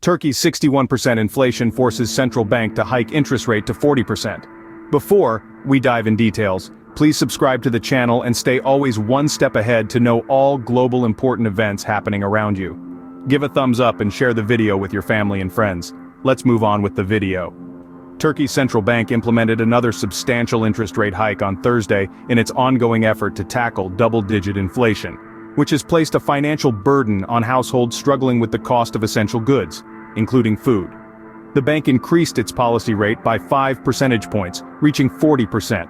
Turkey's 61% inflation forces central bank to hike interest rate to 40%. Before we dive in details, please subscribe to the channel and stay always one step ahead to know all global important events happening around you. Give a thumbs up and share the video with your family and friends. Let's move on with the video. Turkey's central bank implemented another substantial interest rate hike on Thursday in its ongoing effort to tackle double-digit inflation, which has placed a financial burden on households struggling with the cost of essential goods, including food. The bank increased its policy rate by 5 percentage points, reaching 40%.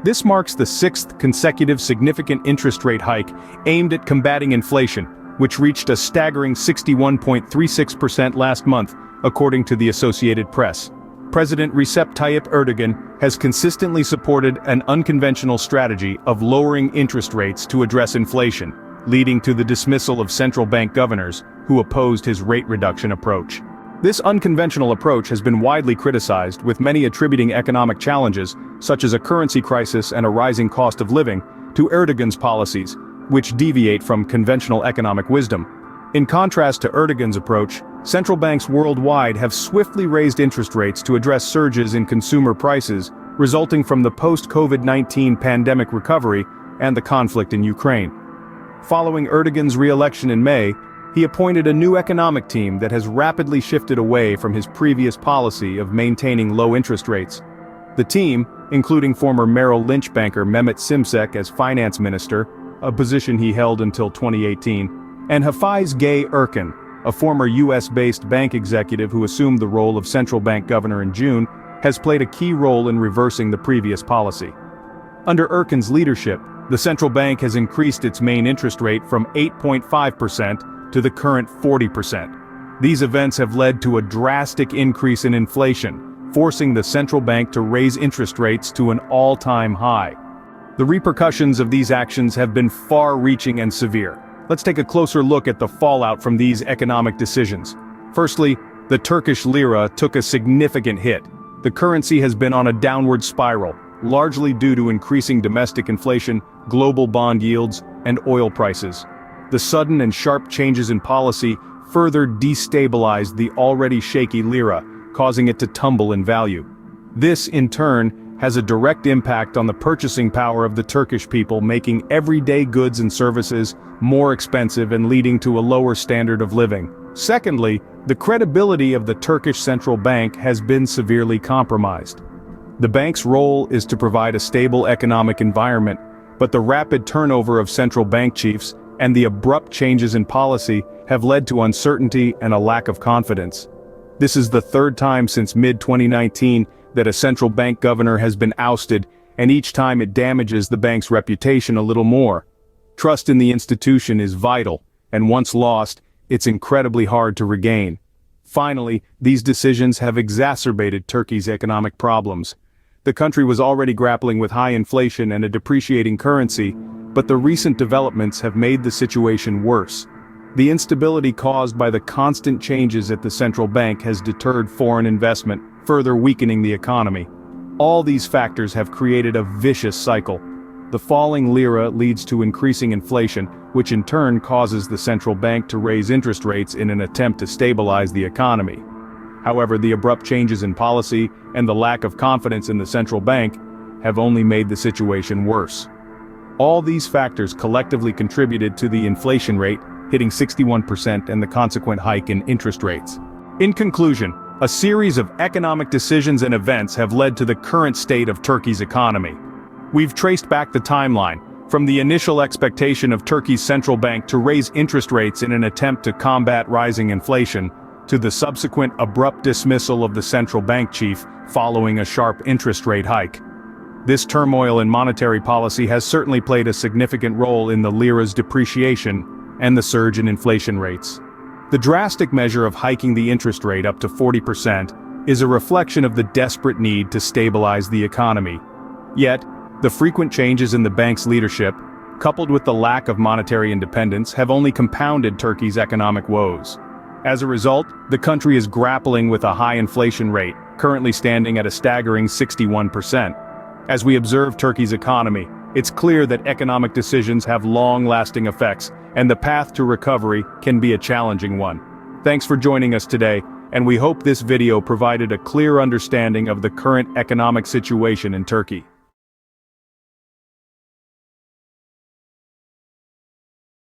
This marks the sixth consecutive significant interest rate hike aimed at combating inflation, which reached a staggering 61.36% last month, according to the Associated Press. President Recep Tayyip Erdogan has consistently supported an unconventional strategy of lowering interest rates to address inflation, leading to the dismissal of central bank governors who opposed his rate reduction approach. This unconventional approach has been widely criticized, with many attributing economic challenges, such as a currency crisis and a rising cost of living, to Erdogan's policies, which deviate from conventional economic wisdom. In contrast to Erdogan's approach, central banks worldwide have swiftly raised interest rates to address surges in consumer prices, resulting from the post-COVID-19 pandemic recovery and the conflict in Ukraine. Following Erdogan's re-election in May, he appointed a new economic team that has rapidly shifted away from his previous policy of maintaining low interest rates. The team, including former Merrill Lynch banker Mehmet Şimşek as finance minister, a position he held until 2018, and Hafez Gaye Erkan, a former US-based bank executive who assumed the role of central bank governor in June, has played a key role in reversing the previous policy. Under Erkan's leadership, the central bank has increased its main interest rate from 8.5% to the current 40%. These events have led to a drastic increase in inflation, forcing the central bank to raise interest rates to an all-time high. The repercussions of these actions have been far-reaching and severe. Let's take a closer look at the fallout from these economic decisions. Firstly, the Turkish lira took a significant hit. The currency has been on a downward spiral, largely due to increasing domestic inflation, global bond yields, and oil prices. The sudden and sharp changes in policy further destabilized the already shaky lira, causing it to tumble in value. This, in turn, has a direct impact on the purchasing power of the Turkish people, making everyday goods and services more expensive and leading to a lower standard of living. Secondly, the credibility of the Turkish central bank has been severely compromised. The bank's role is to provide a stable economic environment, but the rapid turnover of central bank chiefs and the abrupt changes in policy have led to uncertainty and a lack of confidence. This is the third time since mid-2019 that a central bank governor has been ousted, and each time it damages the bank's reputation a little more. Trust in the institution is vital, and once lost, it's incredibly hard to regain. Finally, these decisions have exacerbated Turkey's economic problems. The country was already grappling with high inflation and a depreciating currency, but the recent developments have made the situation worse. The instability caused by the constant changes at the central bank has deterred foreign investment, further weakening the economy. All these factors have created a vicious cycle. The falling lira leads to increasing inflation, which in turn causes the central bank to raise interest rates in an attempt to stabilize the economy. However, the abrupt changes in policy and the lack of confidence in the central bank have only made the situation worse. All these factors collectively contributed to the inflation rate hitting 61% and the consequent hike in interest rates. In conclusion, a series of economic decisions and events have led to the current state of Turkey's economy. We've traced back the timeline, from the initial expectation of Turkey's central bank to raise interest rates in an attempt to combat rising inflation, to the subsequent abrupt dismissal of the central bank chief following a sharp interest rate hike. This turmoil in monetary policy has certainly played a significant role in the lira's depreciation and the surge in inflation rates. The drastic measure of hiking the interest rate up to 40% is a reflection of the desperate need to stabilize the economy. Yet, the frequent changes in the bank's leadership, coupled with the lack of monetary independence, have only compounded Turkey's economic woes. As a result, the country is grappling with a high inflation rate, currently standing at a staggering 61%. As we observe Turkey's economy, it's clear that economic decisions have long-lasting effects, and the path to recovery can be a challenging one. Thanks for joining us today, and we hope this video provided a clear understanding of the current economic situation in Turkey.